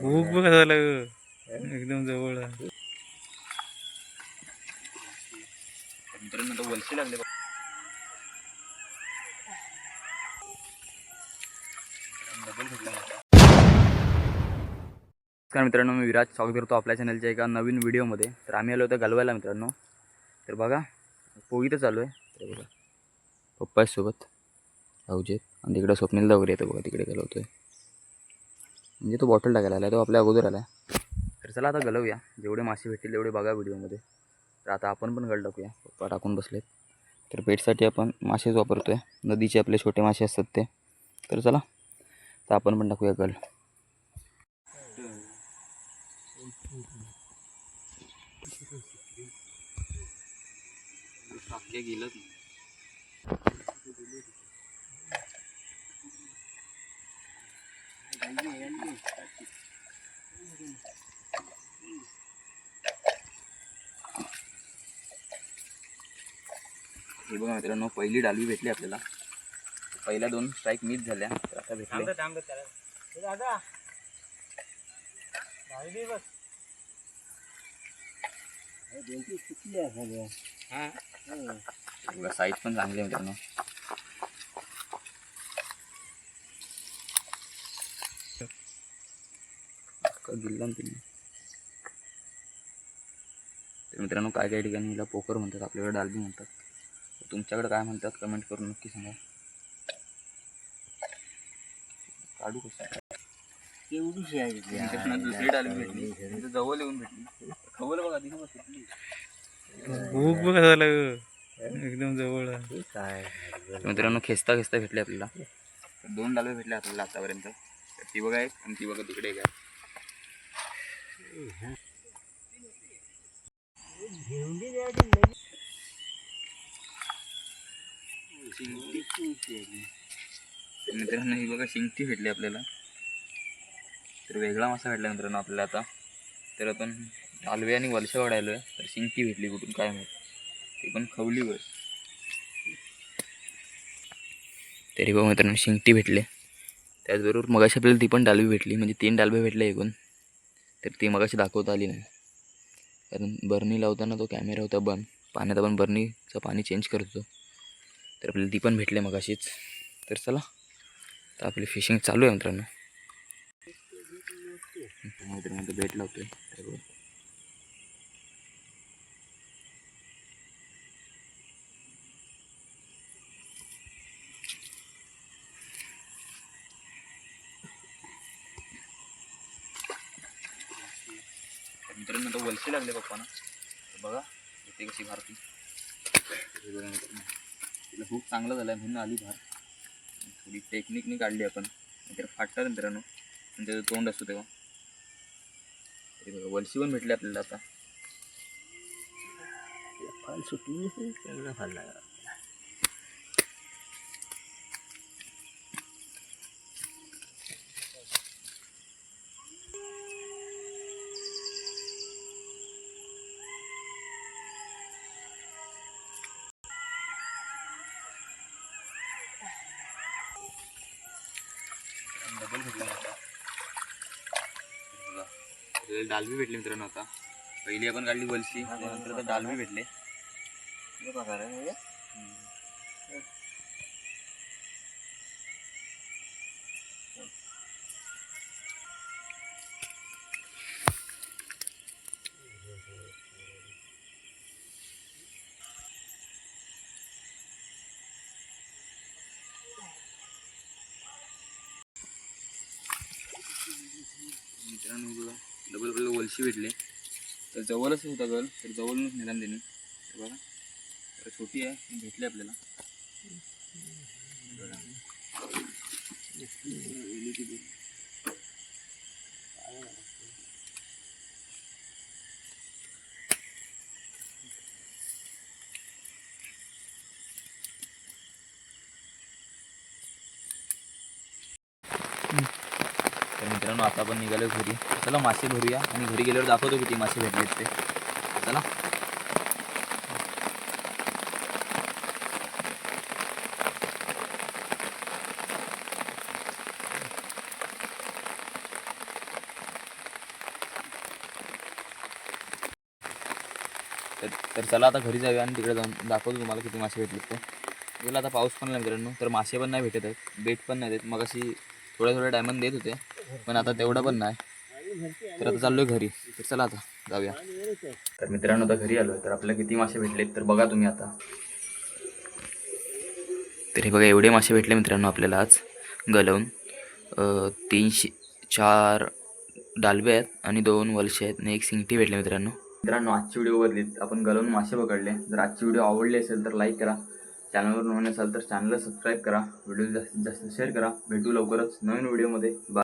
खूप झालं एकदम जवळ आहे. मित्रांनो तो वलशी लागले. नमस्कार मित्रांनो, मी विराज स्वागत करतो आपल्या चॅनलच्या एका नवीन व्हिडिओमध्ये. तर आम्ही आलो होतो गलवायला मित्रांनो. तर बघा पोही तर चालू आहे. तर बघा पप्पा सोबत भाऊजी आणि तिकडे स्वप्नील वगैरे येतो बघा, तिकडे गलवतोय. म्हणजे तो बॉटल टाकायला आला, तो आपल्या अगोदर आला. तर चला आता गलवूया, जेवढे मासे भेटतील तेवढे बघा व्हिडिओमध्ये. तर आता आपण पण गल टाकूया. पप्पा टाकून बसलेत. तर पेटसाठी आपण मासेच वापरतोय, नदीचे आपले छोटे मासे असतात ते. तर चला तर आपण पण टाकूया गल. गेलं हे बघा मित्रांनो, पहिली डालवी भेटली आपल्याला. पहिल्या 2 स्ट्राईक मिस झाल्या, तर आता भेटले. साईज पण चांगली आहे मित्रांनो. गिल्ला तुम्ही. तर मित्रांनो काय काय ठिकाणी हिला पोकर म्हणतात, आपल्याकडे डालबी म्हणतात. तुमच्याकडे काय म्हणतात कमेंट करून नक्की सांगा. काढू कसं एवढीशी आहे दुसरी डालबी भेटली, जवळ येऊन भेटली. खबर बघा तिने भेटली. खूप झालं एकदम जवळ आहे. काय मित्रांनो खेचता खेचता भेटले आपल्याला. 2 डालवे भेटले आपल्याला आतापर्यंत. तर ती बघा एक आणि ती बघा तिकडे एक आहे. मित्रांनो ही बघा शिंगटी भेटली आपल्याला. तर वेगळा मासा भेटला मित्रांनो आपल्याला आता. तर आपण डालवे आणि वलशा वाढायलो आहे. तर शिंगटी भेटली कुठून काय माहिती, ती पण खवलीवर. तरी बघा मित्रांनो शिंगटी भेटले. त्याचबरोबर मगाशी आपल्याला ती पण डालवी भेटली, म्हणजे 3 डालवे भेटले एकूण. तर ती मगाशी दाखवता आली नाही, कारण बर्नी लावताना तो कॅमेरा होता बंद. पाण्यात आपण बर्नीचं पाणी चेंज करतो. तर आपल्याला ती पण भेटले मगाशीच. तर चला तर आपली फिशिंग चालू आहे मित्रांनो. मित्रांनो भेट लावतोय. मित्रांनो तो वलशी लागले पप्पा ना. बघा इथे कशी भारती. तिला खूप चांगलं झालं आहे म्हणून आली भार. थोडी टेक्निकनी काढली आपण, तर फाटतात मित्रांनो, म्हणजे तोंड असतो तेव्हा. तरी बघा वलशी पण भेटली आपल्याला आता. फाल सुटली चांगला फाल लागला. डबल भेटला आता. डालवी भेटली मित्रांनो आता. पहिली आपण काढली वलशी, नंतर आता डालवी भेटले. मित्रांनो बघा डबल डबल वलशी भेटले. तर जवळच होता गल, तर जवळूनच नेला त्यांनी. तर बघा तर छोटी आहे, भेटली आपल्याला. तर मित्रांनो आता आपण निघालो घरी. चला मासे भरूया आणि घरी गेल्यावर दाखवतो किती मासे भेटलेत ते. चला तर चला आता घरी जाऊया आणि तिकडे जाऊन दाखवतो तुम्हाला किती मासे भेटलेत ते. गेला आता पाऊस पण नाही मित्रांनो, तर मासे पण नाही भेटत आहेत, बेट पण नाही देत. मग अशी थोड्या डायमंड देत होते, पण आता तेवढं पण नाही. तर आता चाललोय घरी. तर चला आता जाऊया. तर मित्रांनो आता घरी आलोय. तर आपल्याला किती मासे भेटलेत तर बघा तुम्ही आता. तर हे बघा एवढे मासे भेटले मित्रांनो आपल्याला आज गलवून. 4 डालबे आहेत आणि 2 वलशे आहेत आणि 1 सिंगटी भेटले मित्रांनो. आजची व्हिडिओ बदलीत आपण गलवून मासे पकडले. जर आजची व्हिडिओ आवडली असेल तर लाईक करा. चॅनलवर नवीन असाल तर चॅनलला सबस्क्राईब करा. व्हिडिओ जास्तीत जास्त शेअर करा. भेटू लवकरच नवीन व्हिडिओमध्ये.